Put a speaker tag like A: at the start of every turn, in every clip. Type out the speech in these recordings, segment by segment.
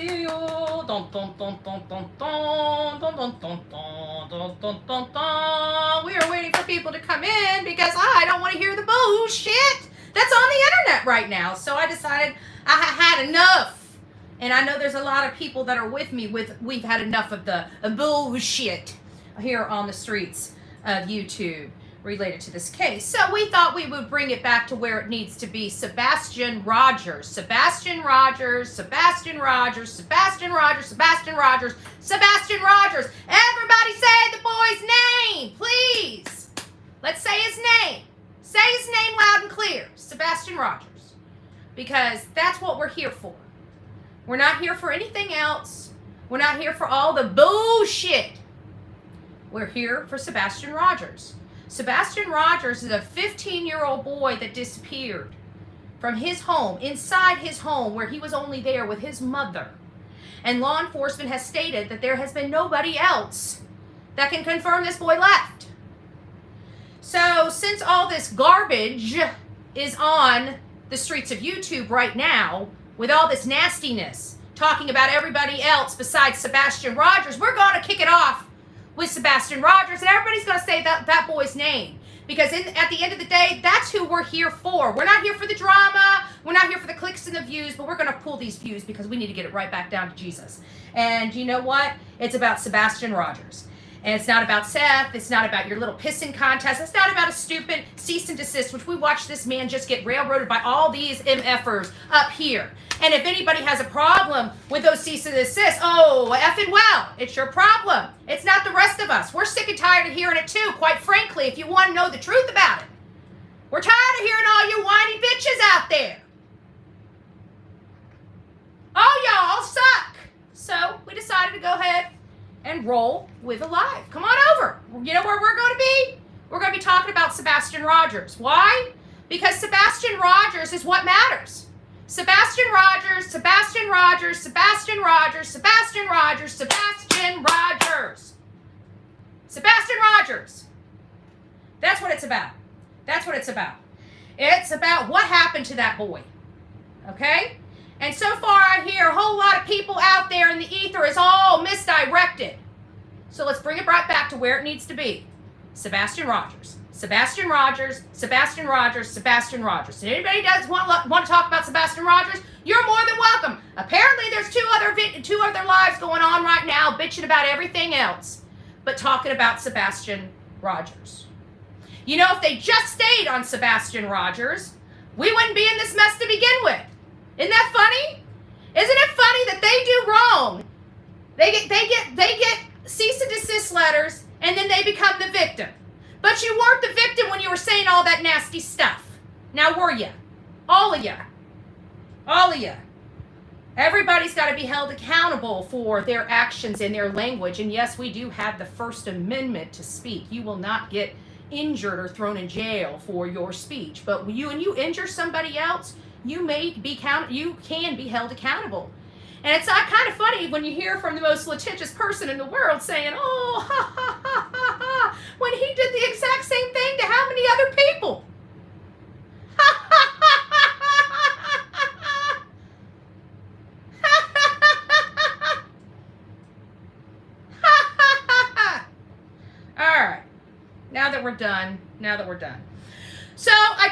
A: see you. Dun, dun, dun, dun, dun, dun, dun, dun, dun, dun, dun, dun, dun, dun. We are waiting for people to come in because I don't want to hear the bullshit that's on the internet right now. So I decided I had enough. And I know there's a lot of people that are with me we've had enough of the bullshit here on the streets of YouTube related to this case. So we thought we would bring it back to where it needs to be. Sebastian Rogers. Sebastian Rogers. Sebastian Rogers. Sebastian Rogers. Sebastian Rogers. Sebastian Rogers. Everybody say the boy's name, please. Let's say his name. Say his name loud and clear. Sebastian Rogers. Because that's what we're here for. We're not here for anything else. We're not here for all the bullshit. We're here for Sebastian Rogers. Sebastian Rogers is a 15-year-old boy that disappeared from his home, inside his home, where he was only there with his mother. And law enforcement has stated that there has been nobody else that can confirm this boy left. So since all this garbage is on the streets of YouTube right now, with all this nastiness, talking about everybody else besides Sebastian Rogers, we're going to kick it off with Sebastian Rogers, and everybody's going to say that boy's name. Because at the end of the day, that's who we're here for. We're not here for the drama. We're not here for the clicks and the views, but we're going to pull these views because we need to get it right back down to Jesus. And you know what? It's about Sebastian Rogers. And it's not about Seth. It's not about your little pissing contest. It's not about a stupid cease and desist, which we watched this man just get railroaded by all these MFers up here. And if anybody has a problem with those cease and desist, oh, effing well, it's your problem. It's not the rest of us. We're sick and tired of hearing it too, quite frankly, if you want to know the truth about it. We're tired of hearing all you whiny bitches out there. Oh, y'all suck. So we decided to go ahead and roll with a live. Come on over. You know where we're going to be? We're going to be talking about Sebastian Rogers. Why? Because Sebastian Rogers is what matters. Sebastian Rogers, Sebastian Rogers, Sebastian Rogers, Sebastian Rogers, Sebastian Rogers. Sebastian Rogers. That's what it's about. That's what it's about. It's about what happened to that boy. Okay? And so far I hear a whole lot of people out there in the ether is all misdirected. So let's bring it right back to where it needs to be. Sebastian Rogers. Sebastian Rogers, Sebastian Rogers, Sebastian Rogers. And anybody does want to talk about Sebastian Rogers, you're more than welcome. Apparently there's two other lives going on right now bitching about everything else, but talking about Sebastian Rogers. You know, if they just stayed on Sebastian Rogers, we wouldn't be in this mess to begin with. Isn't that funny? Isn't it funny that they do wrong? They get cease and desist letters, and then they become the victim. But you weren't the victim when you were saying all that nasty stuff. Now were you? All of you. All of you. Everybody's got to be held accountable for their actions and their language. And yes, we do have the First Amendment to speak. You will not get injured or thrown in jail for your speech. But when you injure somebody else, you can be held accountable. And it's kind of funny when you hear from the most litigious person in the world saying, oh, ha, ha, ha, ha, ha, when he did the exact same thing to how many other people? Ha, ha, ha, ha, ha, ha, ha. All right. Now that we're done. So I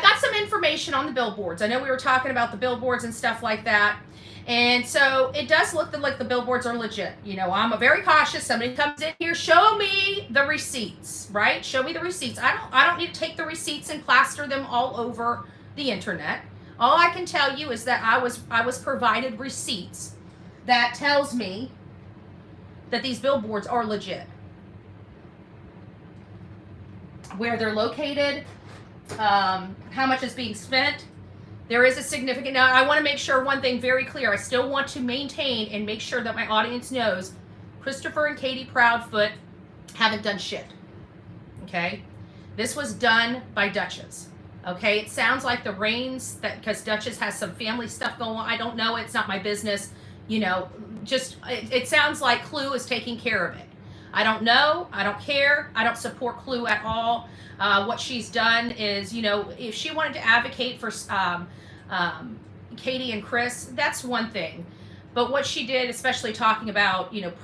A: got some information on the billboards. I know we were talking about the billboards and stuff like that. And so it does look like the billboards are legit. You know, I'm very cautious. Somebody comes in here, show me the receipts, right? Show me the receipts. I don't need to take the receipts and plaster them all over the internet. All I can tell you is that I was provided receipts that tells me that these billboards are legit. Where they're located, how much is being spent. There is a significant, now I want to make sure one thing very clear. I still want to maintain and make sure that my audience knows Christopher and Katie Proudfoot haven't done shit. Okay? This was done by Duchess. Okay? It sounds like the Rains, because Duchess has some family stuff going on. I don't know. It's not my business. You know, just, it sounds like Clue is taking care of it. I don't know. I don't care. I don't support Clue at all. What she's done is, you know, if she wanted to advocate for Katie and Chris, that's one thing. But what she did, especially talking about, I don't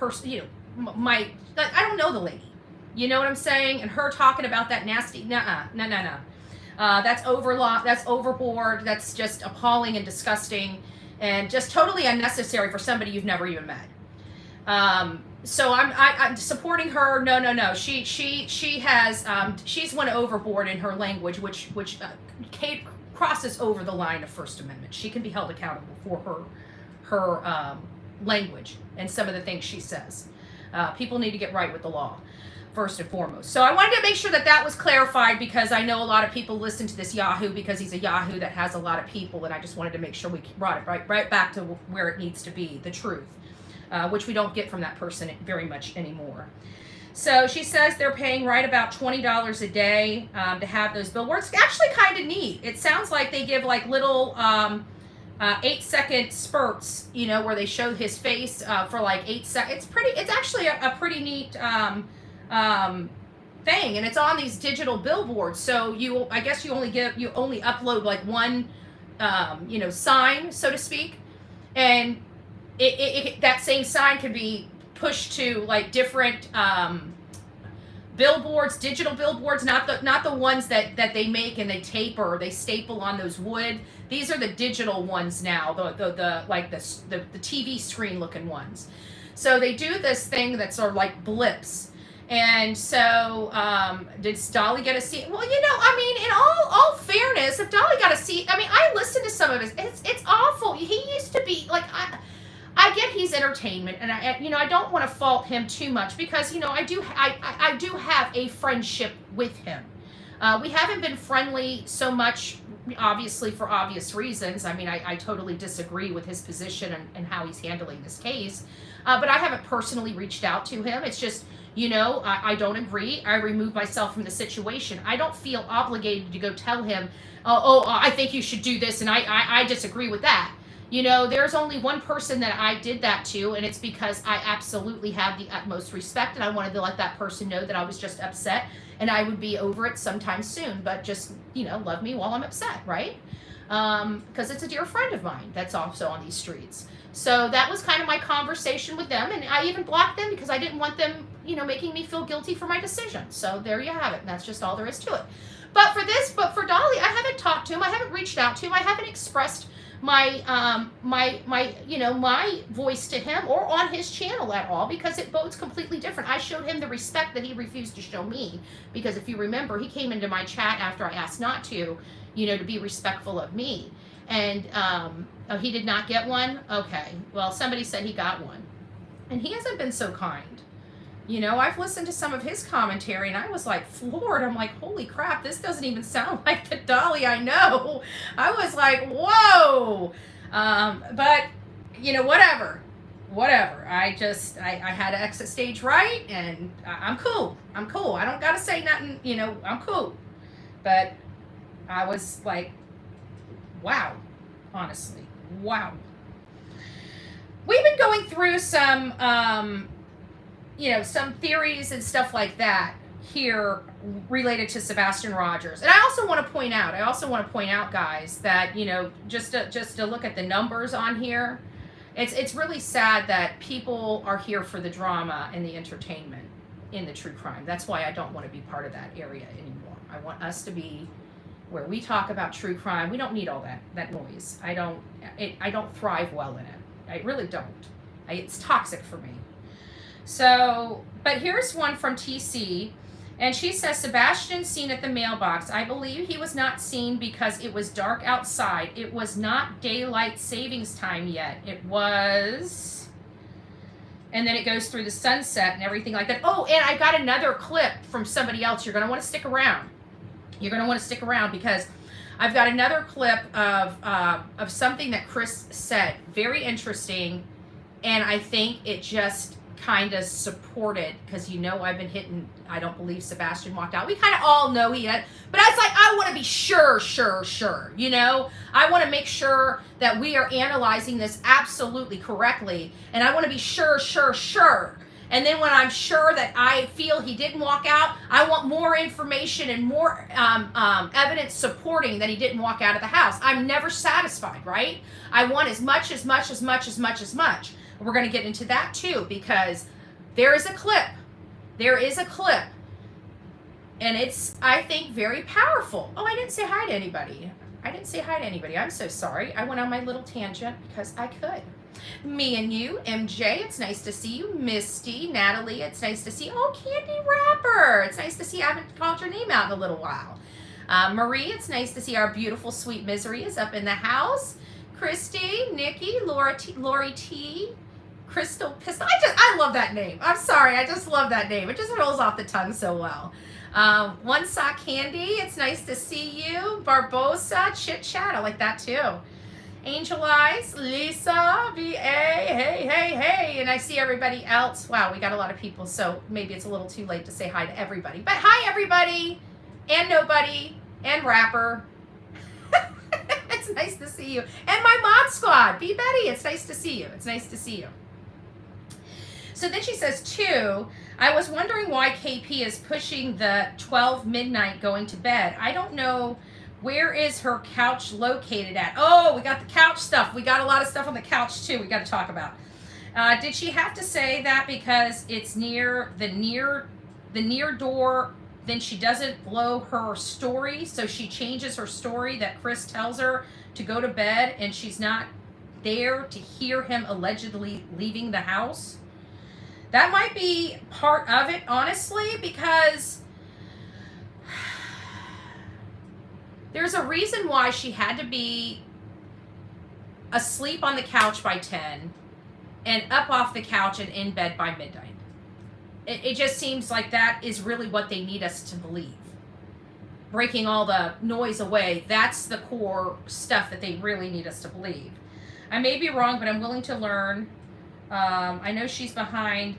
A: know the lady. You know what I'm saying? And her talking about that nasty, no. That's overboard. That's just appalling and disgusting, and just totally unnecessary for somebody you've never even met. So I'm supporting her. No. She has she's went overboard in her language, which Kate crosses over the line of First Amendment. She can be held accountable for her language and some of the things she says. People need to get right with the law, first and foremost. So I wanted to make sure that was clarified, because I know a lot of people listen to this Yahoo because he's a Yahoo that has a lot of people, and I just wanted to make sure we brought it right back to where it needs to be, the truth, which we don't get from that person very much anymore. So she says they're paying right about $20 a day to have those billboards. It's actually kind of neat. It sounds like they give like little 8-second spurts, where they show his face for like 8 seconds. It's actually a pretty neat thing, and it's on these digital billboards. So I guess you only upload like one, sign, so to speak, and that same sign can be pushed to like different billboards, digital billboards, not the ones that they make and they tape or they staple on those wood. These are the digital ones now, the TV screen looking ones. So they do this thing that's sort of like blips. And so, did Dolly get a seat? Well, in all fairness, if Dolly got a seat, I listened to some of his. It's awful. He used to be like, I get he's entertainment, and I don't want to fault him too much, because I do have a friendship with him. We haven't been friendly so much, obviously, for obvious reasons. I totally disagree with his position and how he's handling this case, but I haven't personally reached out to him. It's just, I don't agree. I remove myself from the situation. I don't feel obligated to go tell him, I think you should do this, and I disagree with that. There's only one person that I did that to, and it's because I absolutely have the utmost respect, and I wanted to let that person know that I was just upset, and I would be over it sometime soon, but just, love me while I'm upset, right? Because it's a dear friend of mine that's also on these streets. So that was kind of my conversation with them, and I even blocked them because I didn't want them, making me feel guilty for my decision. So there you have it, and that's just all there is to it. But for Dolly, I haven't talked to him, I haven't reached out to him, I haven't expressed my my voice to him or on his channel at all, because it bodes completely different. I showed him the respect that he refused to show me, because if you remember, he came into my chat after I asked not to be respectful of me, and he did not get one. Okay, well, somebody said he got one, and he hasn't been so kind. I've listened to some of his commentary, and I was like floored. I'm like, holy crap, this doesn't even sound like the Dolly I know. I was like, whoa. But, whatever. I had to exit stage right, and I'm cool. I don't got to say nothing, I'm cool. But I was like, wow. Honestly, wow. We've been going through some some theories and stuff like that here related to Sebastian Rogers. And I also want to point out, guys, that, just to look at the numbers on here, it's really sad that people are here for the drama and the entertainment in the true crime. That's why I don't want to be part of that area anymore. I want us to be where we talk about true crime. We don't need all that noise. I don't thrive well in it. I really don't. It's toxic for me. So, but here's one from TC, and she says, Sebastian seen at the mailbox. I believe he was not seen because it was dark outside. It was not daylight savings time yet. It was, and then it goes through the sunset and everything like that. Oh, and I got another clip from somebody else. You're going to want to stick around. Because I've got another clip of something that Chris said. Very interesting, and I think it just kind of supported, because I've been hitting, I don't believe Sebastian walked out. We kind of all know he had, but I was like, I want to be sure. I want to make sure that we are analyzing this absolutely correctly, and I want to be sure. And then when I'm sure that I feel he didn't walk out, I want more information and more evidence supporting that he didn't walk out of the house. I'm never satisfied, right? I want as much. We're going to get into that too, because there is a clip. And it's, I think, very powerful. Oh, I didn't say hi to anybody. I'm so sorry. I went on my little tangent because I could. Me and you, MJ, it's nice to see you. Misty, Natalie, it's nice to see you. Oh, Candy Rapper, it's nice to see you. I haven't called your name out in a little while. Marie, it's nice to see our beautiful, sweet Misery is up in the house. Christy, Nikki, Lori T, Crystal Pistol. I love that name. I'm sorry, I just love that name. It just rolls off the tongue so well. One Sock Candy, it's nice to see you. Barbosa, Chit Chat, I like that too. Angel Eyes, Lisa, VA, hey, and I see everybody else. Wow, we got a lot of people, so maybe it's a little too late to say hi to everybody. But hi, everybody, and nobody, and Rapper. It's nice to see you. And my mod squad, B. Betty, it's nice to see you. So then she says, 2, I was wondering why KP is pushing the 12 midnight going to bed. I don't know. Where is her couch located at? Oh, we got the couch stuff. We got a lot of stuff on the couch too. We got to talk about. Did she have to say that because it's near the near door? Then she doesn't blow her story, so she changes her story that Chris tells her to go to bed, and she's not there to hear him allegedly leaving the house. That might be part of it, honestly, because there's a reason why she had to be asleep on the couch by 10 and up off the couch and in bed by midnight. It just seems like that is really what they need us to believe. Breaking all the noise away, that's the core stuff that they really need us to believe. I may be wrong, but I'm willing to learn. I know she's behind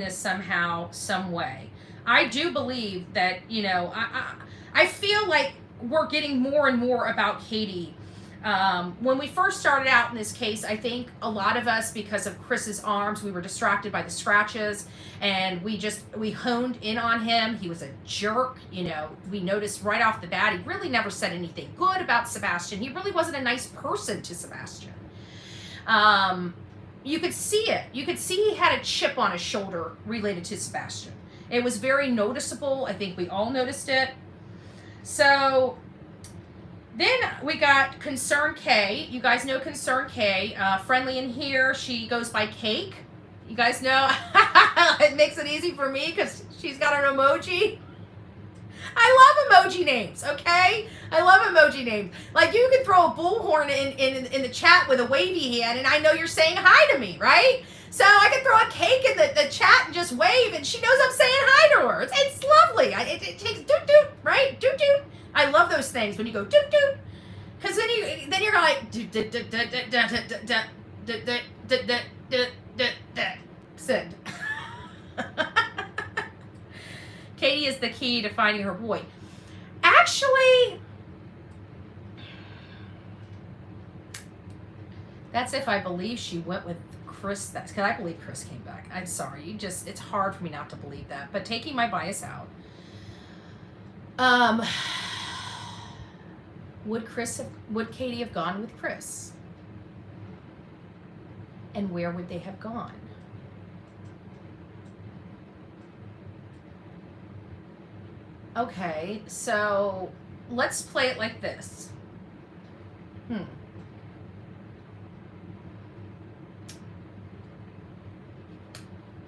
A: this somehow, some way. I do believe that, I feel like we're getting more and more about Katie. When we first started out in this case, I think a lot of us, because of Chris's arms, we were distracted by the scratches, and we honed in on him. He was a jerk. We noticed right off the bat, he really never said anything good about Sebastian. He really wasn't a nice person to Sebastian. You could see it. You could see he had a chip on his shoulder related to Sebastian. It was very noticeable. I think we all noticed it. So then we got Concern K. You guys know Concern K. Friendly in here. She goes by Cake. You guys know. It makes it easy for me because she's got an emoji. I love emoji names, okay? I love emoji names. Like, you can throw a bullhorn in the chat with a wavy hand, and I know you're saying hi to me, right? So I can throw a cake in the chat and just wave, and she knows I'm saying hi to her. It's lovely. It takes doot-doot, right? Doot-doot. I love those things when you go doot-doot. Because then you're like, send. Katie is the key to finding her boy. Actually, that's if I believe she went with Chris. That's because I believe Chris came back. I'm sorry. It's hard for me not to believe that. But taking my bias out, would Katie have gone with Chris? And where would they have gone? Okay, so let's play it like this.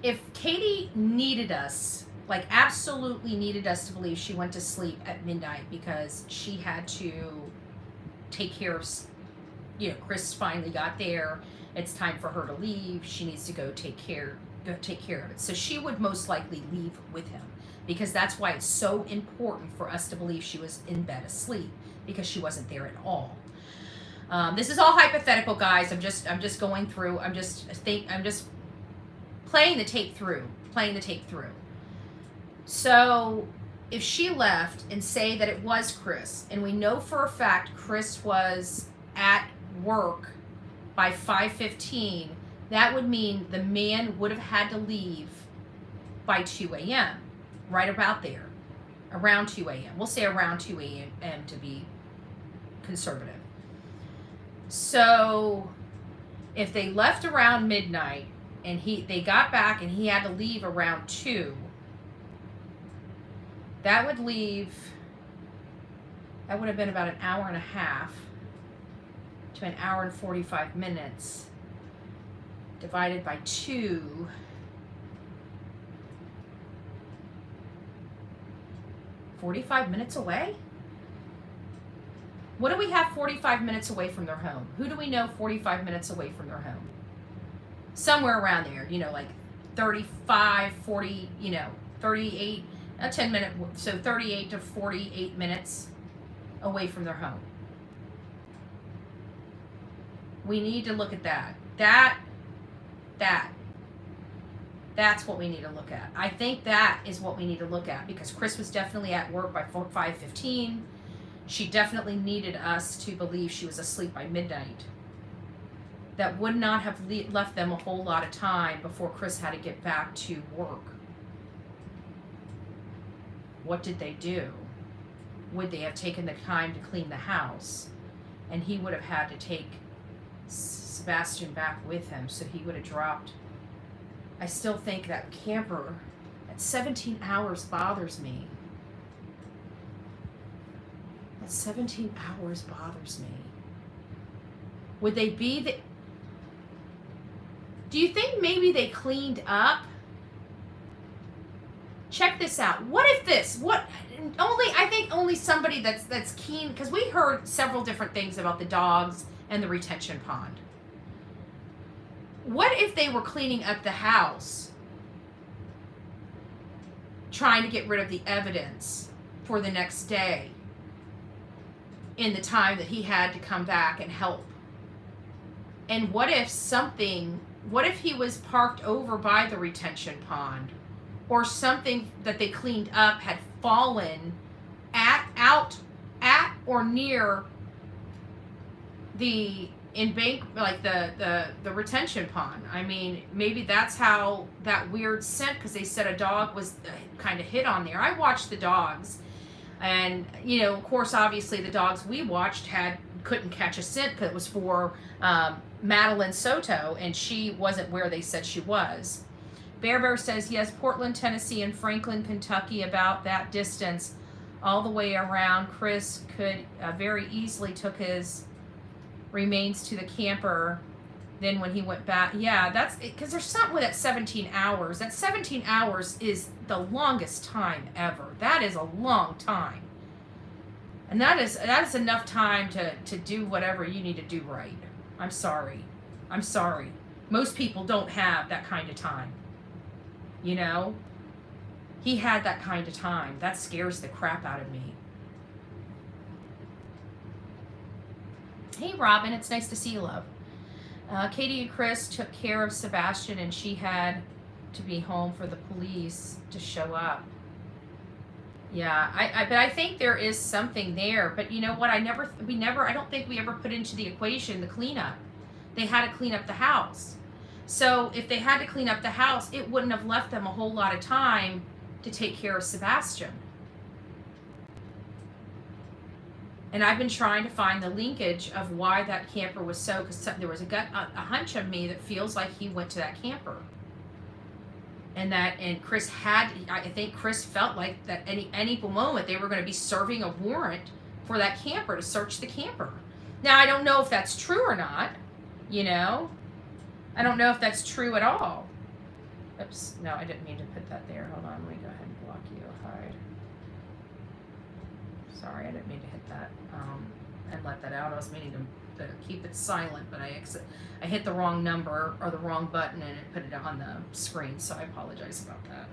A: If Katie needed us, like absolutely needed us to believe she went to sleep at midnight because she had to take care of, Chris finally got there. It's time for her to leave. She needs to go take care of it. So she would most likely leave with him, because that's why it's so important for us to believe she was in bed asleep, because she wasn't there at all. This is all hypothetical, guys. I'm just going through. I'm just playing the tape through. So if she left and say that it was Chris, and we know for a fact Chris was at work by 5:15, that would mean the man would have had to leave by 2 a.m., right about there, around 2 a.m. We'll say around 2 a.m. to be conservative. So if they left around midnight and they got back and he had to leave around 2, that would have been about an hour and a half to an hour and 45 minutes divided by 2. $45 away? What do we have 45 minutes away from their home? Who do we know 45 minutes away from their home? Somewhere around there, like 35, 40, 38, a 10 minute, so 38 to 48 minutes away from their home. We need to look at that. That's what we need to look at. I think that is what we need to look at, because Chris was definitely at work by 5:15. She definitely needed us to believe she was asleep by midnight. That would not have left them a whole lot of time before Chris had to get back to work. What did they do? Would they have taken the time to clean the house? And he would have had to take Sebastian back with him, so he would have dropped. I still think that camper at 17 hours bothers me. That 17 hours bothers me. Would they be do you think maybe they cleaned up? Check this out. What if I think only somebody that's keen, because we heard several different things about the dogs and the retention pond. What if they were cleaning up the house, trying to get rid of the evidence for the next day in the time that he had to come back and help? And what if he was parked over by the retention pond, or something that they cleaned up had fallen at or near the like the retention pond? I mean, maybe that's how that weird scent, because they said a dog was kind of hit on there. I watched the dogs, and of course, obviously the dogs we watched couldn't catch a scent, because it was for Madeline Soto, and she wasn't where they said she was. Bear says, yes, Portland, Tennessee, and Franklin, Kentucky, about that distance all the way around. Chris could very easily took his remains to the camper. Then when he went back, yeah, that's because there's something with that 17 hours. That 17 hours is the longest time ever. That is a long time. And that is enough time to do whatever you need to do right. I'm sorry. Most people don't have that kind of time. He had that kind of time. That scares the crap out of me. Hey, Robin, it's nice to see you, love. Katie and Chris took care of Sebastian, and she had to be home for the police to show up. Yeah, but I think there is something there. But you know what? I don't think we ever put into the equation the cleanup. They had to clean up the house. So if they had to clean up the house, it wouldn't have left them a whole lot of time to take care of Sebastian. And I've been trying to find the linkage of why that camper was so, because there was a hunch of me that feels like he went to that camper. And Chris I think Chris felt like that any moment they were going to be serving a warrant for that camper, to search the camper. Now, I don't know if that's true or not, I don't know if that's true at all. Oops, no, I didn't mean to put that there. Hold on, let me go ahead and block you. Hide. Sorry, I didn't mean to hit that and let that out. I was meaning to keep it silent, but I hit the wrong number or the wrong button, and it put it on the screen, so I apologize about that.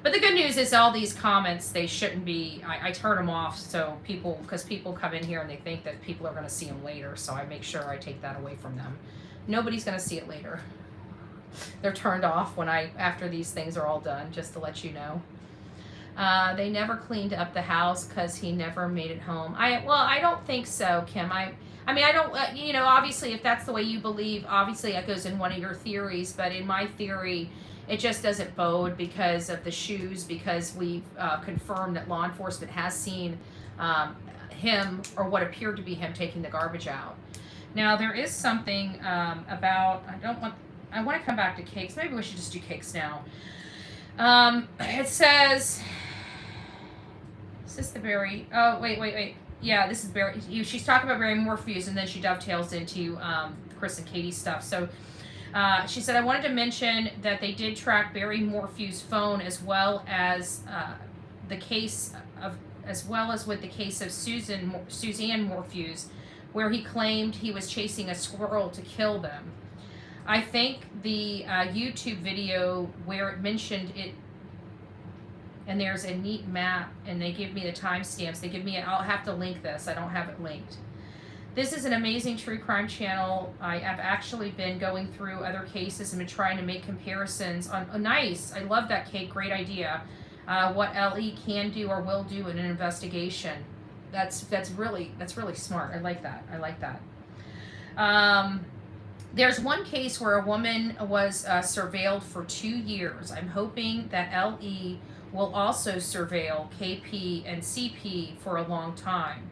A: But the good news is all these comments, they shouldn't be, I turn them off because people come in here and they think that people are going to see them later, so I make sure I take that away from them. Nobody's going to see it later. They're turned off after these things are all done, just to let you know. They never cleaned up the house because he never made it home. I don't think so, Kim. I mean, I don't, obviously if that's the way you believe, obviously that goes in one of your theories, but in my theory, It just doesn't bode because of the shoes, because we've confirmed that law enforcement has seen him, or what appeared to be him, taking the garbage out. Now, there is something about, I want to come back to cakes. Maybe we should just do cakes now. It says, is this the berry? Oh, wait. Yeah, this is berry. She's talking about Barry Morpheus, and then she dovetails into Chris and Katie's stuff. So she said, I wanted to mention that they did track Barry Morphew's phone, as well as the case of, as well as with the case of Suzanne Morphew's, where he claimed he was chasing a squirrel to kill them. I think the YouTube video where it mentioned it, and there's a neat map, and they give me the timestamps. They give me, I'll have to link this. I don't have it linked. This is an amazing true crime channel. I have actually been going through other cases and been trying to make comparisons on. Oh, nice. I love that, Kate. Great idea. What LE can do or will do in an investigation. That's really smart. I like that. There's one case where a woman was surveilled for 2 years. I'm hoping that LE will also surveil KP and CP for a long time.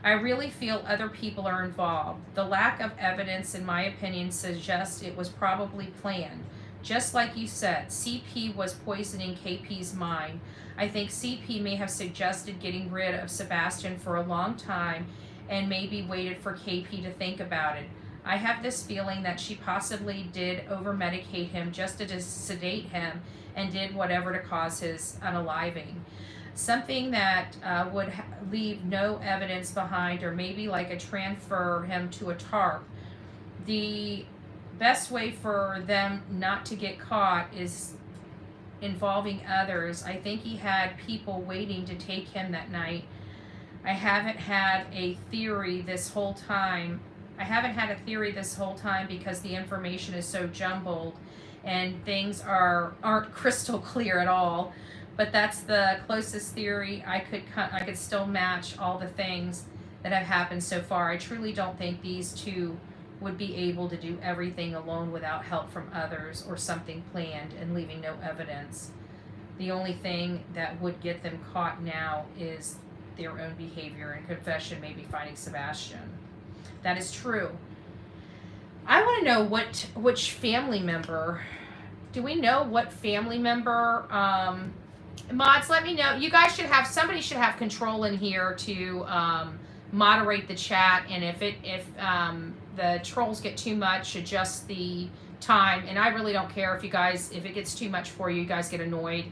A: I really feel other people are involved. The lack of evidence, in my opinion, suggests it was probably planned. Just like you said, CP was poisoning KP's mind. I think CP may have suggested getting rid of Sebastian for a long time and maybe waited for KP to think about it. I have this feeling that she possibly did over-medicate him just to sedate him and did whatever to cause his unaliving. Something that would leave no evidence behind, or maybe like a transfer him to a TARP. The best way for them not to get caught is involving others. I think he had people waiting to take him that night. I haven't had a theory this whole time because the information is so jumbled and things aren't crystal clear at all. But that's the closest theory I could still match all the things that have happened so far. I truly don't think these two would be able to do everything alone without help from others or something planned and leaving no evidence. The only thing that would get them caught now is their own behavior and confession, maybe finding Sebastian. That is true. I want to know which family member. Do we know what family member? Mods, let me know. You guys somebody should have control in here to moderate the chat, and if the trolls get too much, adjust the time. And I really don't care if it gets too much for you, you guys get annoyed.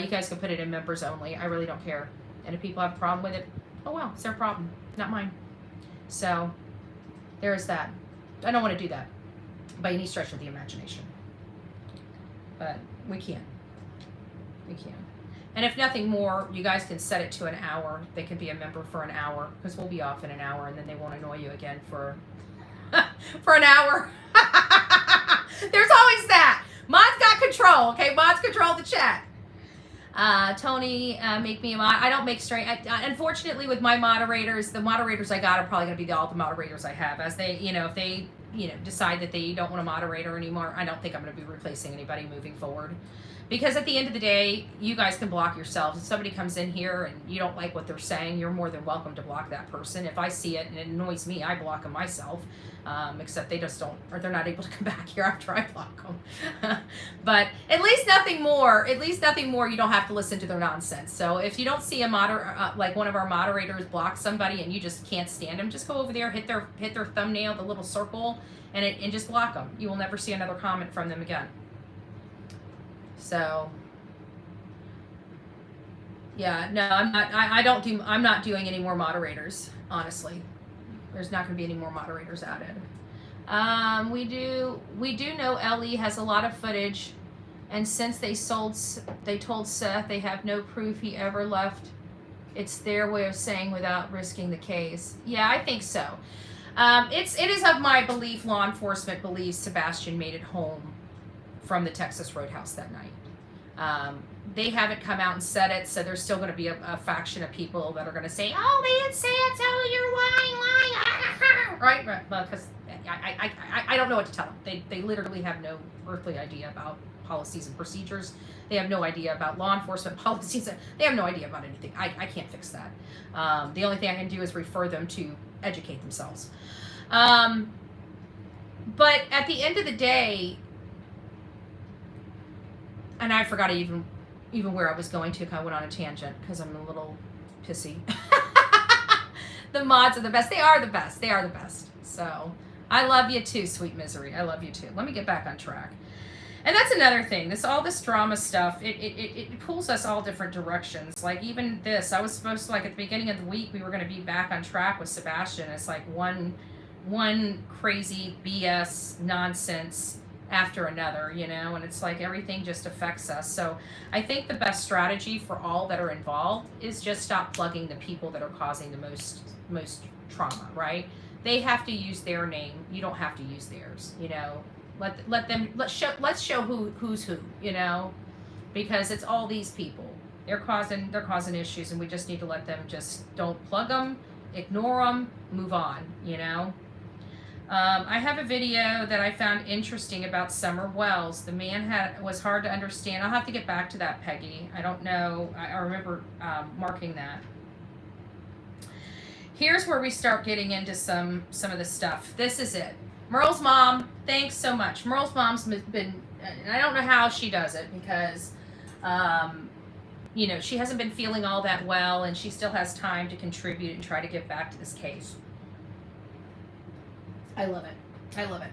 A: You guys can put it in members only. I really don't care. And if people have a problem with it, oh well, it's their problem, not mine. So there's that. I don't want to do that by any stretch of the imagination. But we can. And if nothing more, you guys can set it to an hour. They can be a member for an hour, because we'll be off in an hour, and then they won't annoy you again for an hour. There's always that. Mods got control, okay? Mods control the chat. Tony, make me a mod. I don't make straight. Unfortunately, with my moderators, the moderators I got are probably going to be all the moderators I have. As they, if they, decide that they don't want a moderator anymore, I don't think I'm going to be replacing anybody moving forward. Because at the end of the day, you guys can block yourselves. If somebody comes in here and you don't like what they're saying, you're more than welcome to block that person. If I see it and it annoys me, I block them myself. Except they just don't, or they're not able to come back here after I block them. But at least nothing more. You don't have to listen to their nonsense. So if you don't see like one of our moderators block somebody and you just can't stand them, just go over there, hit their thumbnail, the little circle, and just block them. You will never see another comment from them again. So, yeah, no, I'm not doing any more moderators, honestly. There's not going to be any more moderators added. We do know Ellie has a lot of footage, and since they told Seth they have no proof he ever left, it's their way of saying without risking the case. Yeah, I think so. It is of my belief, law enforcement believes Sebastian made it home from the Texas Roadhouse that night. They haven't come out and said it, so there's still going to be a faction of people that are going to say, oh, they didn't say it, so you're lying. Right? Well, because I don't know what to tell them. They literally have no earthly idea about policies and procedures. They have no idea about law enforcement policies. They have no idea about anything. I can't fix that. The only thing I can do is refer them to educate themselves. But at the end of the day, and I forgot even where I was going to. I went on a tangent because I'm a little pissy. The mods are the best. They are the best. They are the best. So I love you too, sweet misery. I love you too. Let me get back on track. And that's another thing. All this drama stuff, it pulls us all different directions. Like even this, I was supposed to, like at the beginning of the week, we were going to be back on track with Sebastian. It's like one crazy BS nonsense after another, you know, and it's like everything just affects us. So I think the best strategy for all that are involved is just stop plugging the people that are causing the most trauma, right? They have to use their name. You don't have to use theirs, you know. Let's show who's who, you know, because it's all these people. They're causing issues, and we just need to let them don't plug them, ignore them, move on, you know. I have a video that I found interesting about Summer Wells. The man was hard to understand. I'll have to get back to that, Peggy. I don't know. I remember marking that. Here's where we start getting into some of the stuff. This is it. Merle's mom, thanks so much. Merle's mom's been, and I don't know how she does it because, you know, she hasn't been feeling all that well, and she still has time to contribute and try to get back to this case. I love it. I love it.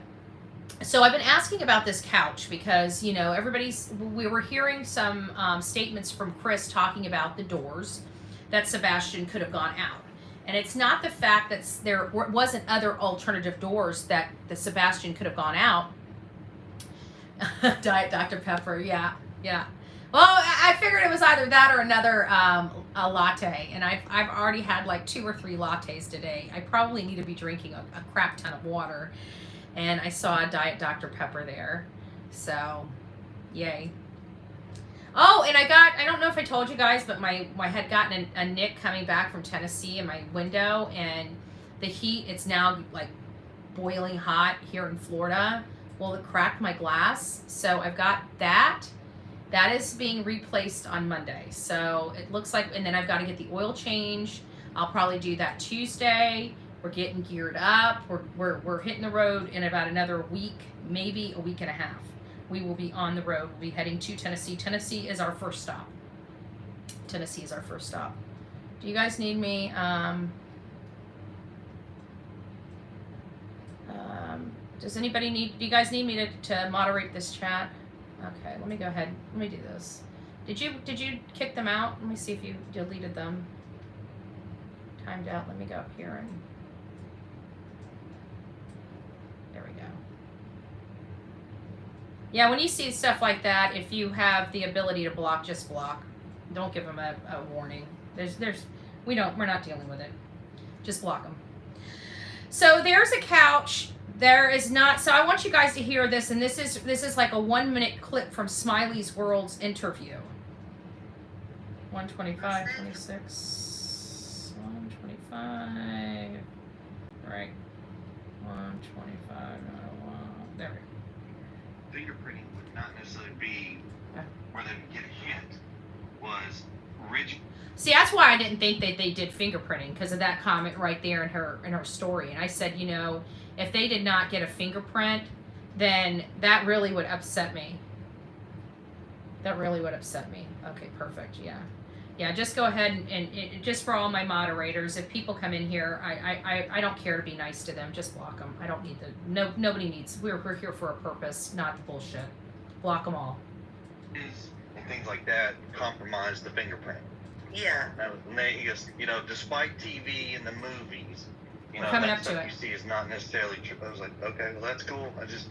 A: So I've been asking about this couch because, you know, we were hearing some statements from Chris talking about the doors that Sebastian could have gone out. And it's not the fact that there wasn't other alternative doors that the Sebastian could have gone out. Diet Dr. Pepper, yeah. Well, I figured it was either that or another a latte, and I've already had like 2 or 3 lattes today. I probably need to be drinking a crap ton of water, and I saw a Diet Dr. Pepper there, so yay. Oh, and I don't know if I told you guys, but I had gotten a nick coming back from Tennessee in my window, and the heat, it's now like boiling hot here in Florida. Well, it cracked my glass, so I've got that. That is being replaced on Monday. So it looks like, and then I've got to get the oil change. I'll probably do that Tuesday. We're getting geared up. We're hitting the road in about another week, maybe a week and a half. We will be on the road. We'll be heading to Tennessee. Tennessee is our first stop. Do you guys need me? Do you guys need me to moderate this chat? Okay, let me go ahead. Let me do this. Did you kick them out? Let me see if you deleted them. Timed out. Let me go up here and there we go. Yeah, when you see stuff like that, if you have the ability to block, just block. Don't give them a warning. We're not dealing with it. Just block them. So there's a couch. There is not, so I want you guys to hear this, and this is like a 1-minute clip from Smiley's World's interview. 125, 26, 125, right, 125, there we go.
B: Fingerprinting would not necessarily be where they would get a hit, was rigid.
A: See, that's why I didn't think that they did fingerprinting, because of that comment right there in her story. And I said, you know, if they did not get a fingerprint, then that really would upset me. Okay, perfect. Yeah, just go ahead and just for all my moderators, if people come in here, I don't care to be nice to them. Just block them. I don't need nobody needs. We're here for a purpose, not the bullshit. Block them all.
B: And things like that compromise the fingerprint.
C: Yeah.
B: And he goes, you know, despite TV and the movies, you know,
A: coming
B: that
A: up to
B: stuff
A: it.
B: you see is not necessarily true. I was like, okay, well, that's cool. I just,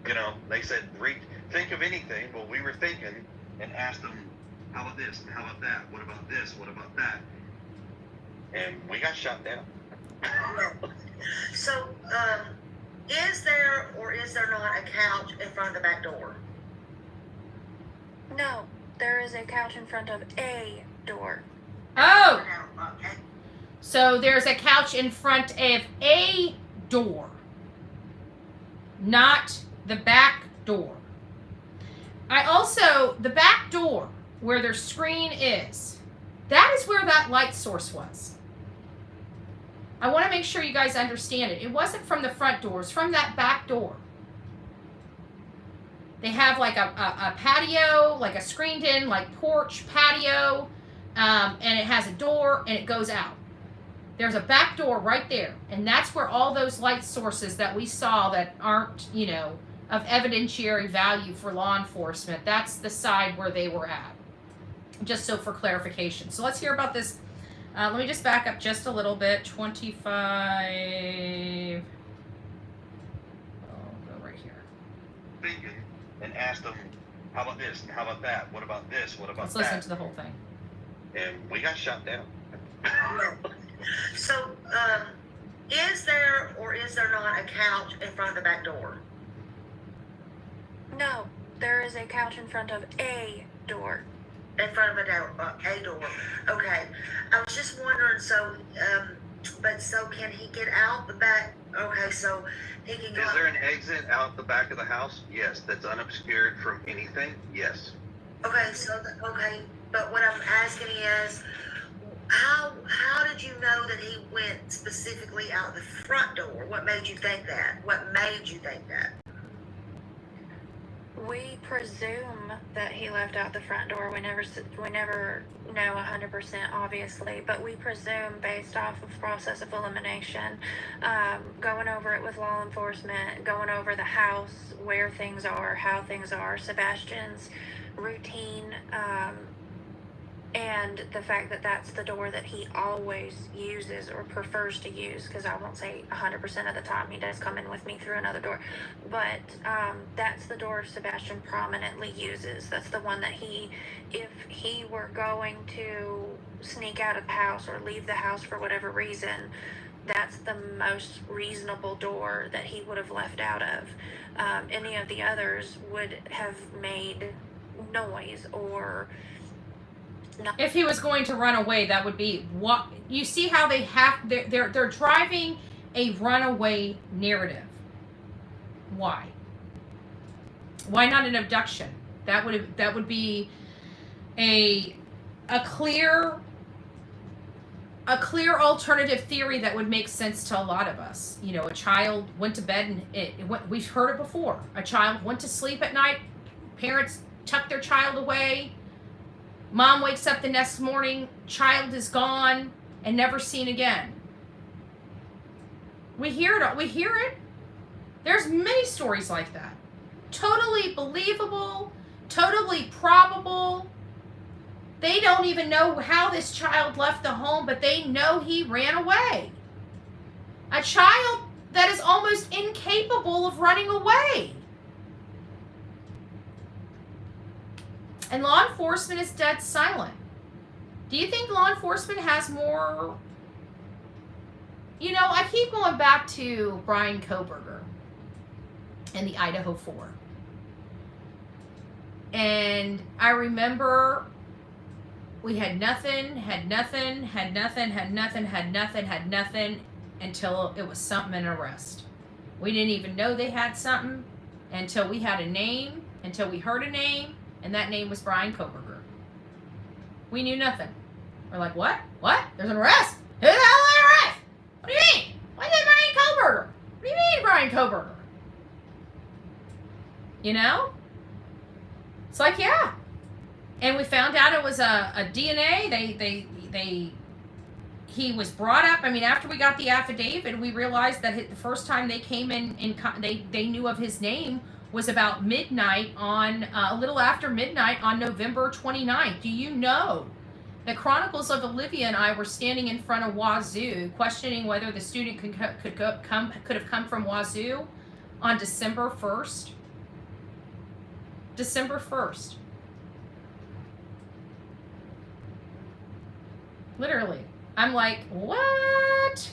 B: you know, they said, think of anything. Well, we were thinking and asked them, how about this? And how about that? What about this? What about that? And we got shot down.
C: So, is there or is there not a couch in front of the back door?
D: No, there is a couch in front of a door.
A: Oh!
C: Okay.
A: So there's a couch in front of a door. not the back door. The back door where their screen is, that is where that light source was. I want to make sure you guys understand it. It wasn't from the front door, it's from that back door. They have like a patio, like a screened in, like porch patio, and it has a door and it goes out. There's a back door right there, and that's where all those light sources that we saw that aren't, of evidentiary value for law enforcement, that's the side where they were at. Just so for clarification. So let's hear about this. Let me just back up just a little bit. 25. Oh, go right here.
B: Thinking and asked them, how about this? And how about that? What about this? What about
A: Let's
B: that?
A: listen to the whole thing.
B: And we got shot down.
C: So, is there or is there not a couch in front of the back door?
D: No, there is a couch in front of a door.
C: In front of a door. Okay. I was just wondering, so can he get out the back? Okay, so he can go.
B: Is there an exit out the back of the house? Yes. That's unobscured from anything? Yes.
C: Okay, but what I'm asking is, how did you know that he went specifically out the front door? What made you think that?
D: We presume that he left out the front door. We never know 100%, obviously, but we presume based off of process of elimination, going over it with law enforcement, going over the house, where things are, how things are, Sebastian's routine, and the fact that that's the door that he always uses or prefers to use, because I won't say 100% of the time, he does come in with me through another door, but that's the door Sebastian prominently uses. That's the one that if he were going to sneak out of the house or leave the house for whatever reason, that's the most reasonable door that he would have left out of. Any of the others would have made noise or... No.
A: If he was going to run away, that would be what you see how they're driving a runaway narrative. Why not an abduction? That would be a clear alternative theory that would make sense to a lot of us. A child went to bed and we've heard it before. A child went to sleep at night, parents tucked their child away. Mom wakes up the next morning, child is gone and never seen again. We hear it. There's many stories like that. Totally believable, totally probable. They don't even know how this child left the home, but they know he ran away. A child that is almost incapable of running away. And law enforcement is dead silent. Do you think law enforcement has more? I keep going back to Brian Kohberger and the Idaho 4. And I remember we had nothing until it was something in arrest. We didn't even know they had something until we had a name, until we heard a name. And that name was Brian Kohberger. We knew nothing. We're like, what? What? There's an arrest? Who the hell is an arrest? What do you mean? What is Brian Kohberger? What do you mean Brian Kohberger? It's like, yeah. And we found out it was a DNA. He was brought up. After we got the affidavit, we realized that the first time they came in they knew of his name was about midnight on, a little after midnight on November 29th. Do you know the Chronicles of Olivia and I were standing in front of Wazoo questioning whether the student could have come from Wazoo on December 1st? December 1st. Literally. I'm like, what?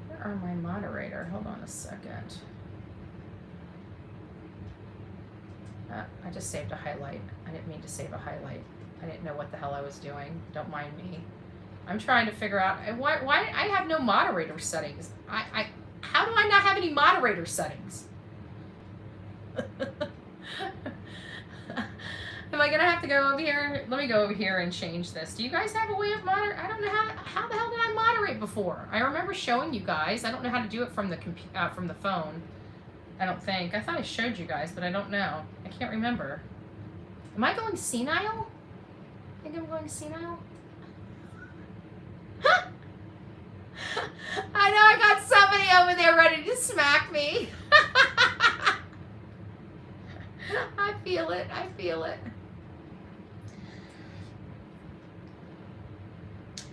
A: Where are my moderator? Hold on a second. I just saved a highlight. I didn't mean to save a highlight. I didn't know what the hell I was doing. Don't mind me. I'm trying to figure out why I have no moderator settings. How How do I not have any moderator settings? Am I gonna have to go over here? Let me go over here and change this. Do you guys have a way of moderate? I don't know how the hell did I moderate before? I remember showing you guys. I don't know how to do it from the phone. I don't think. I thought I showed you guys, but I don't know. I can't remember. Am I going senile? I think I'm going senile. I know I got somebody over there ready to smack me. I feel it. I feel it.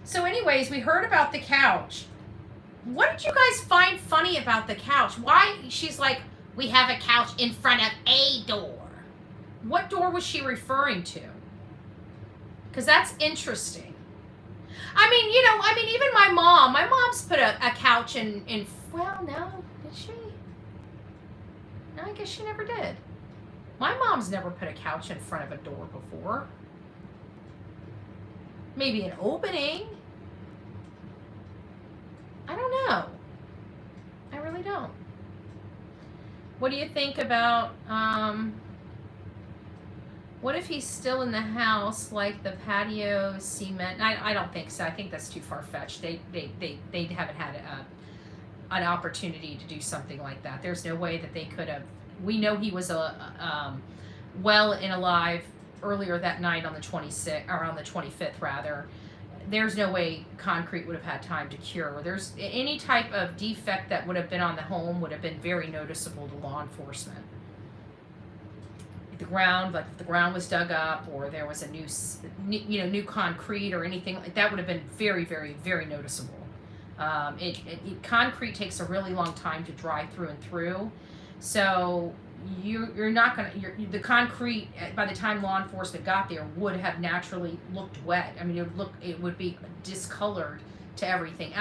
A: So anyways, we heard about the couch. What did you guys find funny about the couch? Why? She's like, we have a couch in front of a door. What door was she referring to? Because that's interesting. I mean, you know, even my mom's put a couch in, well, no, did she? No, I guess she never did. My mom's never put a couch in front of a door before. Maybe an opening. I don't know. I really don't. What do you think about, what if he's still in the house, like the patio cement? I don't think so. I think that's too far-fetched. They haven't had an opportunity to do something like that. There's no way that they could have. We know he was well and alive earlier that night on the 26th, or on the 25th rather. There's no way concrete would have had time to cure. There's any type of defect that would have been on the home would have been very noticeable to law enforcement. If the ground, like if the ground was dug up, or there was a new concrete or anything like that, would have been very, very, very noticeable. Concrete takes a really long time to dry through and through, so you're not gonna. The concrete by the time law enforcement got there would have naturally looked wet. I mean, it would be discolored to everything.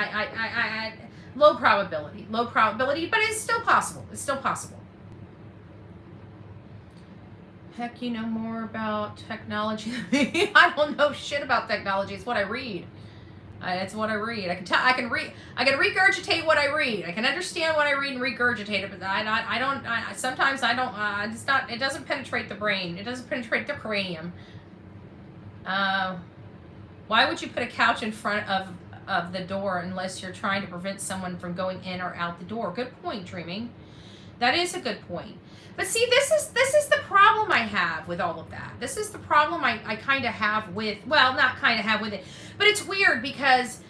A: Low probability, but it's still possible. It's still possible. Heck, you know more about technology than me. I don't know shit about technology. It's what I read. It's what I read. I can regurgitate what I read. I can understand what I read and regurgitate it, but sometimes I don't, it doesn't penetrate the brain. It doesn't penetrate the cranium. Why would you put a couch in front of the door unless you're trying to prevent someone from going in or out the door? Good point, Dreaming. That is a good point. But see, this is the problem I have with all of that. This is the problem I kind of have with, well, not kind of have with it, but it's weird because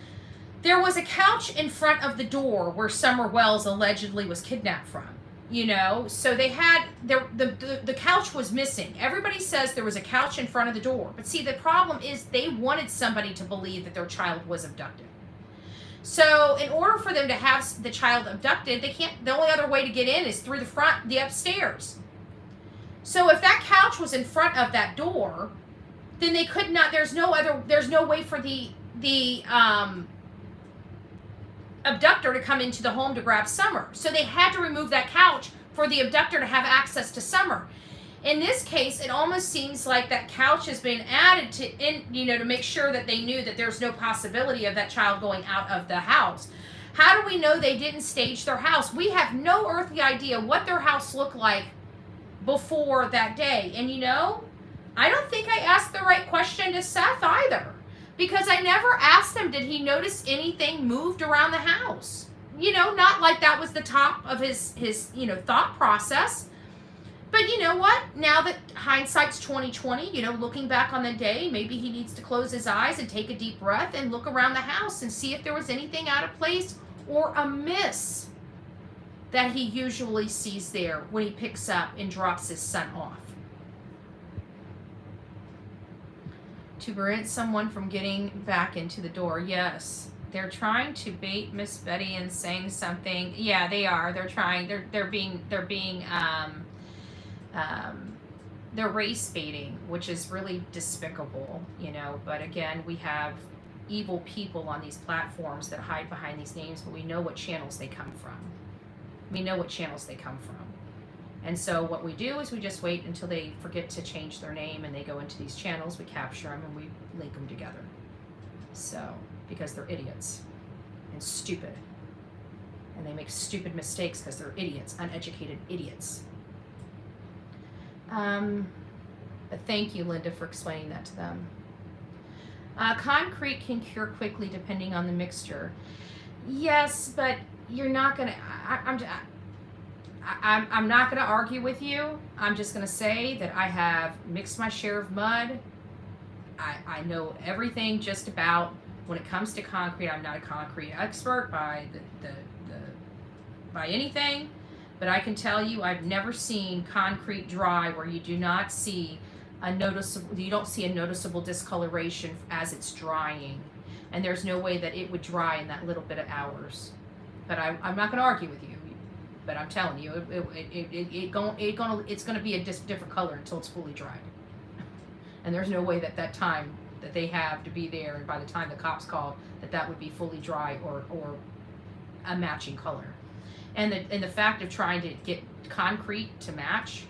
A: there was a couch in front of the door where Summer Wells allegedly was kidnapped from, you know? So they had, the couch was missing. Everybody says there was a couch in front of the door. But see, the problem is they wanted somebody to believe that their child was abducted. So in order for them to have the child abducted, the only other way to get in is through the upstairs. So if that couch was in front of that door, then they could not, there's no way for the abductor to come into the home to grab Summer. So they had to remove that couch for the abductor to have access to Summer. In this case, it almost seems like that couch has been added to make sure that they knew that there's no possibility of that child going out of the house. How do we know they didn't stage their house? We have no earthly idea what their house looked like before that day. And I don't think I asked the right question to Seth either, because I never asked him, did he notice anything moved around the house? Not like that was the top of his thought process. But you know what? Now that hindsight's 20/20, looking back on the day, maybe he needs to close his eyes and take a deep breath and look around the house and see if there was anything out of place or amiss that he usually sees there when he picks up and drops his son off. To prevent someone from getting back into the door. Yes. They're trying to bait Miss Betty and saying something. Yeah, they are. They're trying. They're race baiting, which is really despicable, but again, we have evil people on these platforms that hide behind these names, but we know what channels they come from. And so what we do is we just wait until they forget to change their name and they go into these channels, we capture them and we link them together. So, because they're idiots and stupid. And they make stupid mistakes because they're idiots, uneducated idiots. But thank you, Linda, for explaining that to them. Concrete can cure quickly depending on the mixture. Yes, but you're not gonna. I'm not gonna argue with you. I'm just gonna say that I have mixed my share of mud. I know everything just about when it comes to concrete. I'm not a concrete expert by by anything, but I can tell you I've never seen concrete dry where you do not see a noticeable discoloration as it's drying, and there's no way that it would dry in that little bit of hours. But I'm not going to argue with you, but I'm telling you it's going to be a different color until it's fully dried. And there's no way that time that they have to be there, and by the time the cops call, that would be fully dry or a matching color. And the fact of trying to get concrete to match,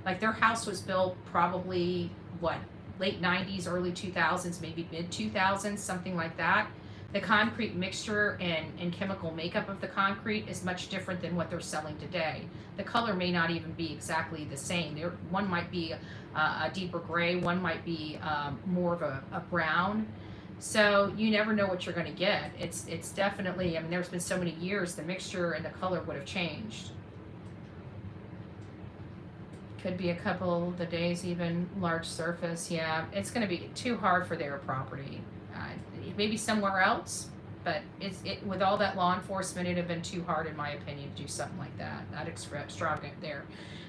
A: like their house was built probably late 90s, early 2000s, maybe mid 2000s, something like that. The concrete mixture and chemical makeup of the concrete is much different than what they're selling today. The color may not even be exactly the same. One might be a deeper gray, one might be more of a brown. So you never know what you're going to get. It's definitely, I mean, there's been so many years, the mixture and the color would have changed. Could be a couple of the days, even large surface. Yeah, it's going to be too hard for their property. Maybe somewhere else, but with all that law enforcement, it'd have been too hard, in my opinion, to do something like that. That extravagant there,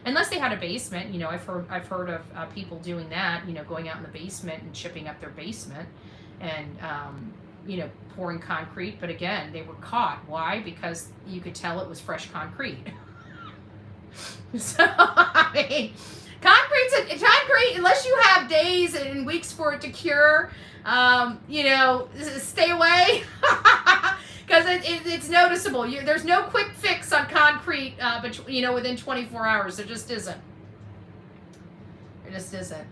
A: unless they had a basement. You know, I've heard of people doing that. You know, going out in the basement and chipping up their basement, and you know, pouring concrete. But again, they were caught. Why? Because you could tell it was fresh concrete. So I mean, concrete, unless you have days and weeks for it to cure, you know, stay away, because it's noticeable. There's no quick fix on concrete, but you know, within 24 hours, there just isn't. There just isn't.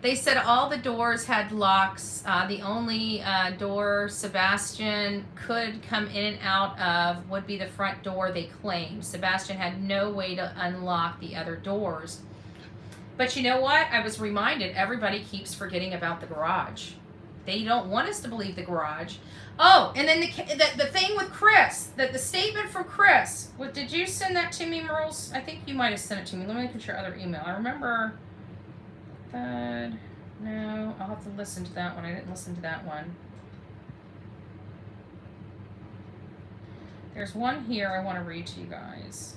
A: They said all the doors had locks. The only door Sebastian could come in and out of would be the front door, they claimed. Sebastian had no way to unlock the other doors. But you know what? I was reminded, everybody keeps forgetting about the garage. They don't want us to believe the garage. Oh, and then the thing with Chris, the statement from Chris. Did you send that to me, Merles? I think you might have sent it to me. Let me look at your other email. I remember... No, I'll have to listen to that one. I didn't listen to that one. There's one here I want to read to you guys.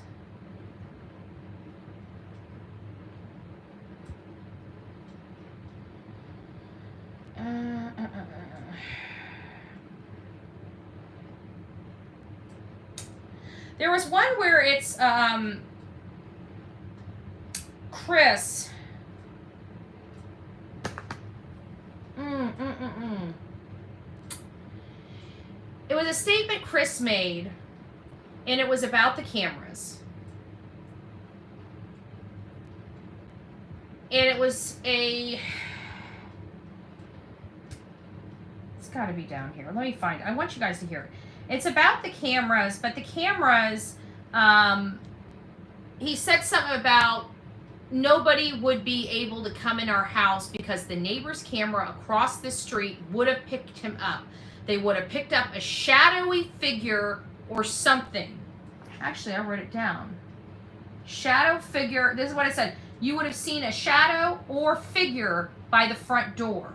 A: There was one where it's Chris. It was a statement Chris made, and it was about the cameras. And it was it's got to be down here. Let me find it. I want you guys to hear it. It's about the cameras, but the cameras, he said something about nobody would be able to come in our house because the neighbor's camera across the street would have picked him up. They would have picked up a shadowy figure or something. Actually, I wrote it down. Shadow figure. This is what I said. You would have seen a shadow or figure by the front door.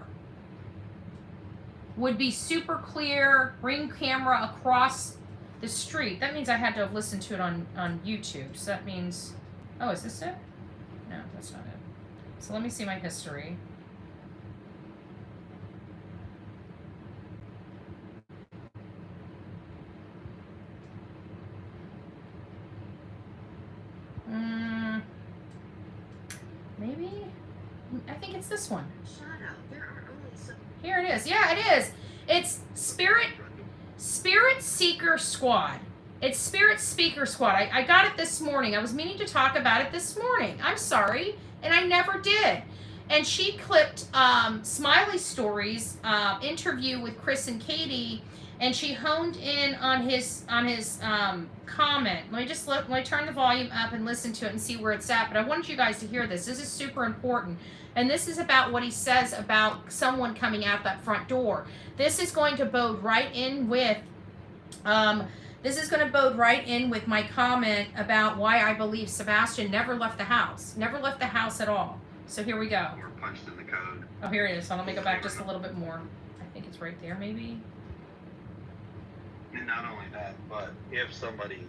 A: Would be super clear, ring camera across the street. That means I had to have listened to it on YouTube. So that means, oh, is this it? No, that's not it. So let me see my history. Maybe? I think it's this one.
C: Shadow. There are only some.
A: Here it is. Yeah, it is. It's Spirit Seeker Squad. It's Spirit Speaker Squad. I got it this morning. I was meaning to talk about it this morning. I'm sorry. And I never did. And she clipped Smiley Stories interview with Chris and Katie. and she honed in on his comment. Let me turn the volume up and listen to it and see where it's at. But I wanted you guys to hear this. This is super important, and this is about what he says about someone coming out that front door. This is going to bode right in with my comment about why I believe Sebastian never left the house at all. So here we go.
B: Or punched in the code.
A: Oh, here it is. So let me go back just a little bit more. I think it's right there, maybe.
B: And not only that, but if somebody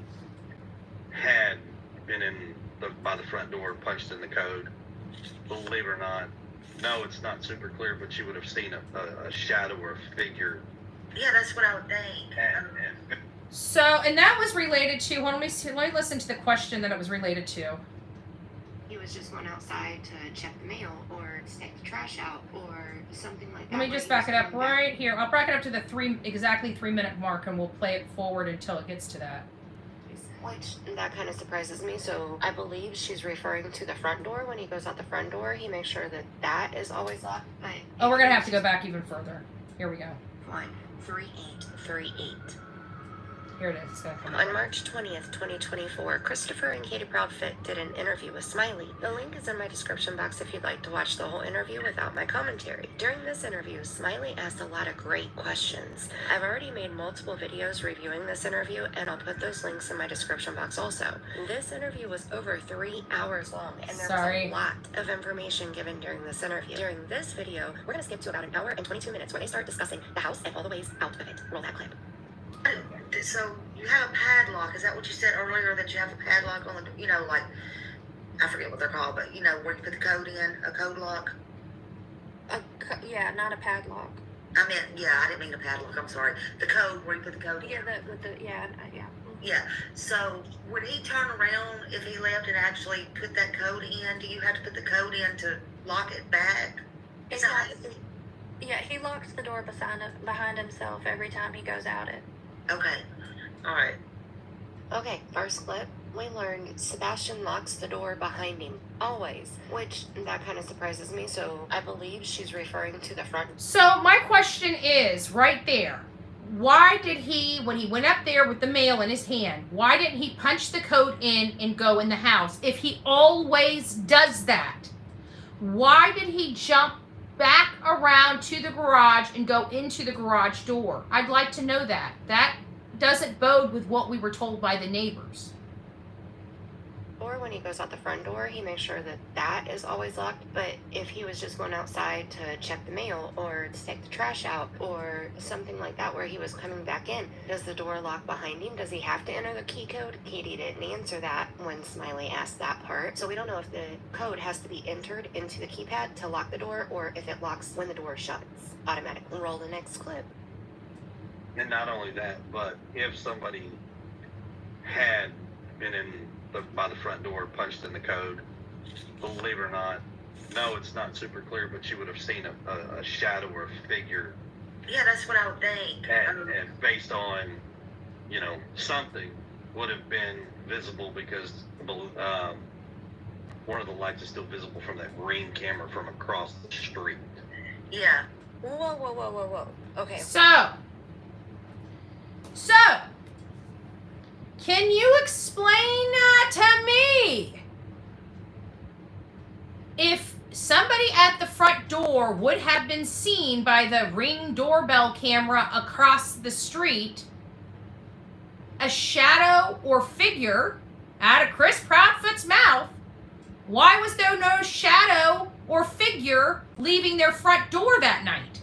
B: had been by the front door, punched in the code, believe it or not, no, it's not super clear, but you would have seen a shadow or a figure.
C: Yeah, that's what I would think.
A: So, and that was related to, let me listen to the question that it was related to.
E: He was just going outside to check the mail or take the trash out or something like that.
A: Let me just back it up right here. I'll back it up to the exactly 3 minute mark, and we'll play it forward until it gets to that.
E: Which, that kind of surprises me. So I believe she's referring to the front door. When he goes out the front door, he makes sure that is always locked. But
A: oh, we're going to have to go back even further. Here we go.
E: 13838.
A: Here it is. It's gonna come
E: On March 20th, 2024, Christopher and Katie Proudfit did an interview with Smiley. The link is in my description box if you'd like to watch the whole interview without my commentary. During this interview, Smiley asked a lot of great questions. I've already made multiple videos reviewing this interview, and I'll put those links in my description box also. This interview was over 3 hours long, and there was a lot of information given during this interview. During this video, we're going to skip to about 1 hour and 22 minutes where they start discussing the house and all the ways out of it. Roll that clip.
C: So you have a padlock. Is that what you said earlier, that you have a padlock on the, like, I forget what they're called, but where you put the code in, a code lock?
D: Yeah, not a padlock.
C: I didn't mean a padlock, I'm sorry. The code, where you put the code in.
D: Yeah,
C: Yeah, so would he turn around if he left and actually put that code in? Do you have to put the code in to lock it back?
D: Yeah, he locks the door behind himself every time he goes out it.
C: Okay, all right.
E: Okay, first clip, we learned Sebastian locks the door behind him, always, which that kind of surprises me, so I believe she's referring to the front.
A: So my question is, right there, why did he, when he went up there with the mail in his hand, why didn't he punch the code in and go in the house? If he always does that, why did he jump back around to the garage and go into the garage door? I'd like to know that. That doesn't bode with what we were told by the neighbors.
E: Or when he goes out the front door, he makes sure that is always locked. But if he was just going outside to check the mail or to take the trash out or something like that where he was coming back in, does the door lock behind him? Does he have to enter the key code? Katie didn't answer that when Smiley asked that part. So we don't know if the code has to be entered into the keypad to lock the door or if it locks when the door shuts automatically. Roll the next clip.
B: And not only that, but if somebody had been by the front door, punched in the code, believe it or not, no, it's not super clear, but you would have seen a shadow or a figure.
C: Yeah, that's what I would think.
B: And based on, something would have been visible because one of the lights is still visible from that ring camera from across the street.
C: Yeah.
E: Whoa. Okay.
A: So, can you explain to me if somebody at the front door would have been seen by the Ring doorbell camera across the street, a shadow or figure out of Chris Proudfoot's mouth? Why was there no shadow or figure leaving their front door that night?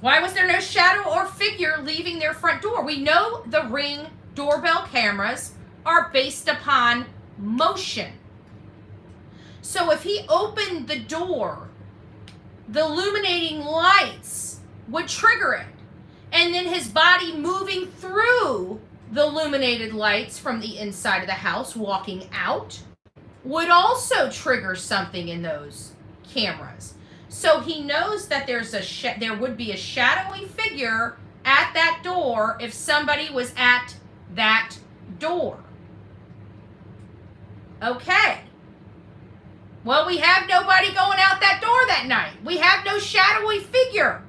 A: Why was there no shadow or figure leaving their front door? We know the Ring doorbell cameras are based upon motion. So if he opened the door, the illuminating lights would trigger it. And then his body moving through the illuminated lights from the inside of the house, walking out, would also trigger something in those cameras. So he knows that there would be a shadowy figure at that door if somebody was at that door. Okay. Well, we have nobody going out that door that night. We have no shadowy figure.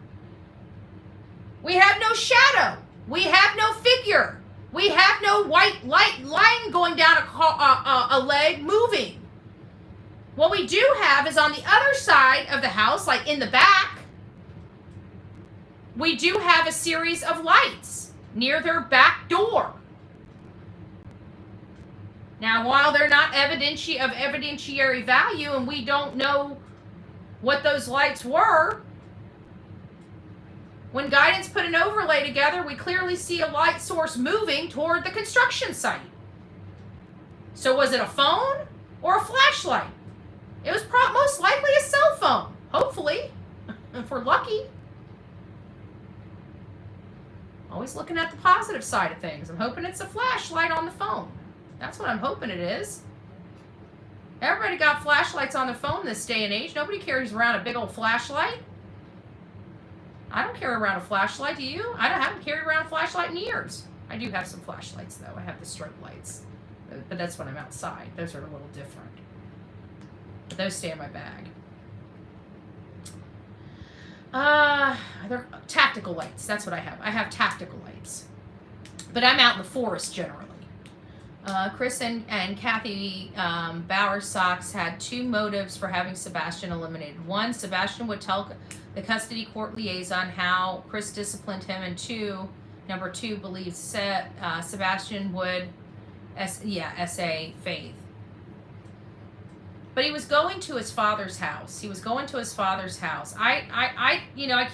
A: We have no shadow. We have no figure. We have no white light line going down a leg moving. What we do have is on the other side of the house, like in the back, we do have a series of lights near their back door. Now, while they're not evidentiary value and we don't know what those lights were, when guidance put an overlay together, we clearly see a light source moving toward the construction site. So was it a phone or a flashlight? It was most likely a cell phone, hopefully, if we're lucky. Always looking at the positive side of things. I'm hoping it's a flashlight on the phone. That's what I'm hoping it is. Everybody got flashlights on their phone this day and age. Nobody carries around a big old flashlight. I don't carry around a flashlight, do you? I haven't carried around a flashlight in years. I do have some flashlights, though. I have the strobe lights. But that's when I'm outside. Those are a little different. But those stay in my bag. They're tactical lights. That's what I have. I have tactical lights. But I'm out in the forest, generally. Chris and Kathy Bowersox had two motives for having Sebastian eliminated. One, Sebastian would tell the custody court liaison how Chris disciplined him, and number two, believes Sebastian would, S.A. Faith. But he was going to his father's house. I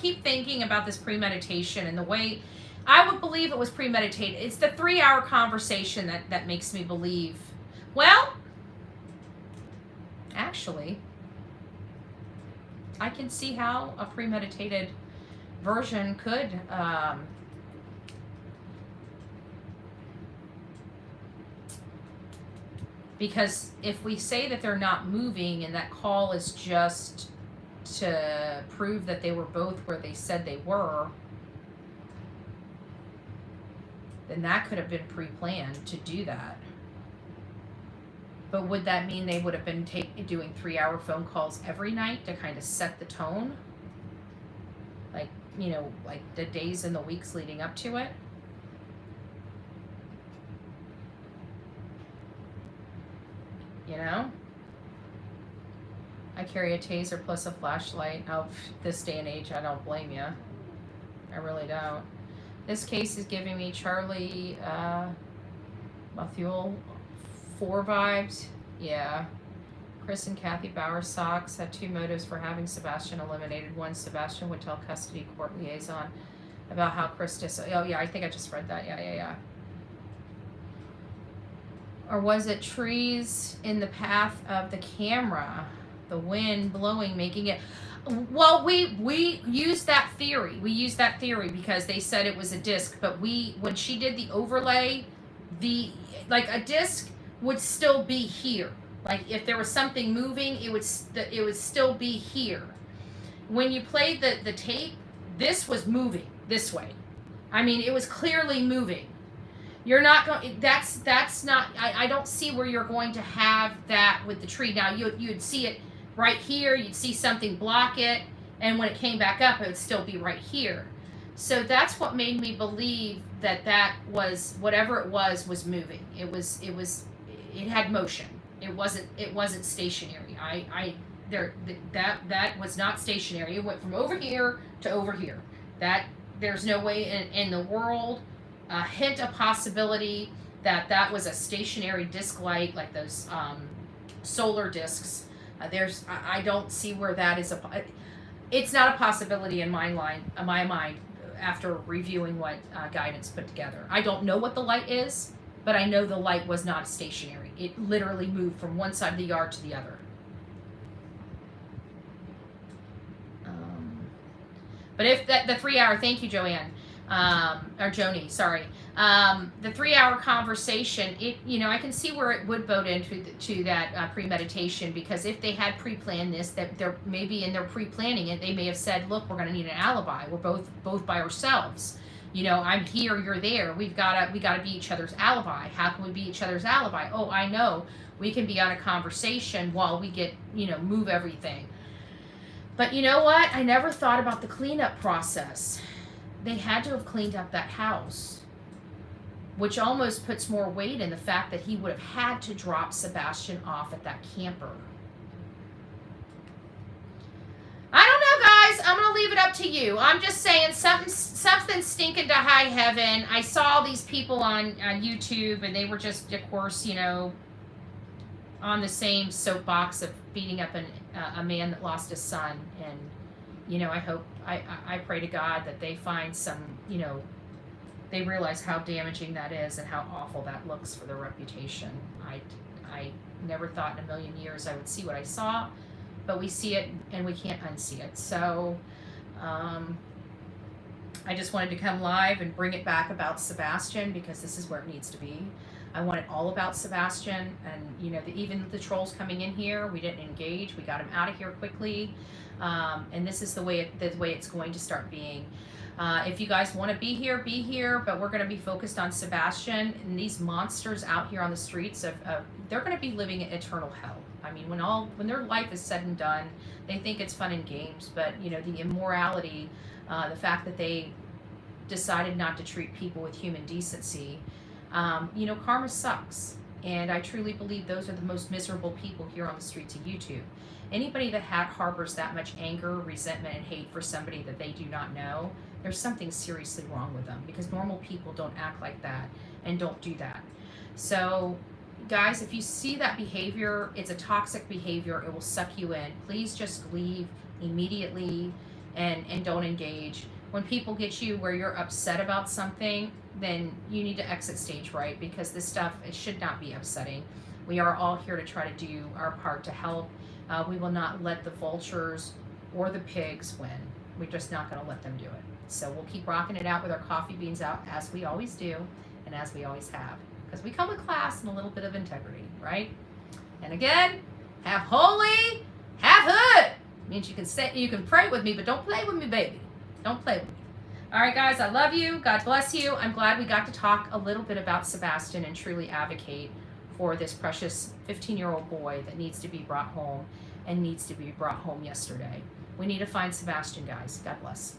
A: keep thinking about this premeditation and the way I would believe it was premeditated. It's the 3-hour conversation that makes me believe. Well, actually, I can see how a premeditated version could because if we say that they're not moving and that call is just to prove that they were both where they said they were, then that could have been pre-planned to do that. But would that mean they would have been doing 3-hour phone calls every night to kind of set the tone? Like the days and the weeks leading up to it? I carry a taser plus a flashlight. Oh, this day and age, I don't blame you. I really don't. This case is giving me Charlie Mathuel 4 vibes. Yeah. Chris and Kathy Bowersox had two motives for having Sebastian eliminated. One, Sebastian would tell custody court liaison about how Chris oh yeah, I think I just read that. Yeah. Or was it trees in the path of the camera? The wind blowing, making it... Well, we used that theory. Because they said it was a disc. But when she did the overlay, a disc would still be here. Like if there was something moving, it would still be here. When you played the tape, this was moving this way. I mean, it was clearly moving. You're not going. That's not. I don't see where you're going to have that with the tree. Now you'd see it right here. You'd see something block it, and when it came back up, it would still be right here. So that's what made me believe that was whatever it was moving. It had motion. It wasn't stationary. That was not stationary. It went from over here to over here. That there's no way in the world. A hint of possibility that was a stationary disc light, like those solar discs. I don't see where that is it's not a possibility in my mind after reviewing what guidance put together. I don't know what the light is, but I know the light was not stationary. It literally moved from one side of the yard to the other. But if the 3-hour, thank you, Joanne. Or Joni, sorry. The 3-hour conversation, I can see where it would vote into that premeditation, because if they had pre-planned this, that they're maybe in their pre-planning it, they may have said, look, we're going to need an alibi. We're both by ourselves. You know, I'm here, you're there. We gotta be each other's alibi. How can we be each other's alibi? Oh, I know. We can be on a conversation while we get, move everything. But you know what? I never thought about the cleanup process. They had to have cleaned up that house, which almost puts more weight in the fact that he would have had to drop Sebastian off at that camper. I don't know, guys. I'm going to leave it up to you. I'm just saying something stinking to high heaven. I saw these people on YouTube, and they were just, of course, on the same soapbox of beating up a man that lost his son. And, I hope, I pray to God that they find some, they realize how damaging that is and how awful that looks for their reputation. I never thought in a million years I would see what I saw, but we see it and we can't unsee it. So I just wanted to come live and bring it back about Sebastian, because this is where it needs to be. I want it all about Sebastian, and even the trolls coming in here, we didn't engage. We got him out of here quickly, and this is the way it's going to start being. If you guys want to be here, but we're going to be focused on Sebastian and these monsters out here on the streets they're going to be living in eternal hell. I mean, when their life is said and done, they think it's fun and games, but the immorality, the fact that they decided not to treat people with human decency, karma sucks. And I truly believe those are the most miserable people here on the streets of YouTube. Anybody that harbors that much anger, resentment, and hate for somebody that they do not know, there's something seriously wrong with them, because normal people don't act like that and don't do that. So, guys, if you see that behavior, it's a toxic behavior. It will suck you in. Please just leave immediately and don't engage. When people get you where you're upset about something, then you need to exit stage right, because this stuff, it should not be upsetting. We are all here to try to do our part to help. We will not let the vultures or the pigs win. We're just not going to let them do it. So we'll keep rocking it out with our coffee beans out, as we always do and as we always have, because we come with class and a little bit of integrity, right? And again, have holy, have hood. Means you can pray with me, but don't play with me, baby. Don't play with me. All right, guys, I love you. God bless you. I'm glad we got to talk a little bit about Sebastian and truly advocate for this precious 15-year-old boy that needs to be brought home, and needs to be brought home yesterday. We need to find Sebastian, guys. God bless.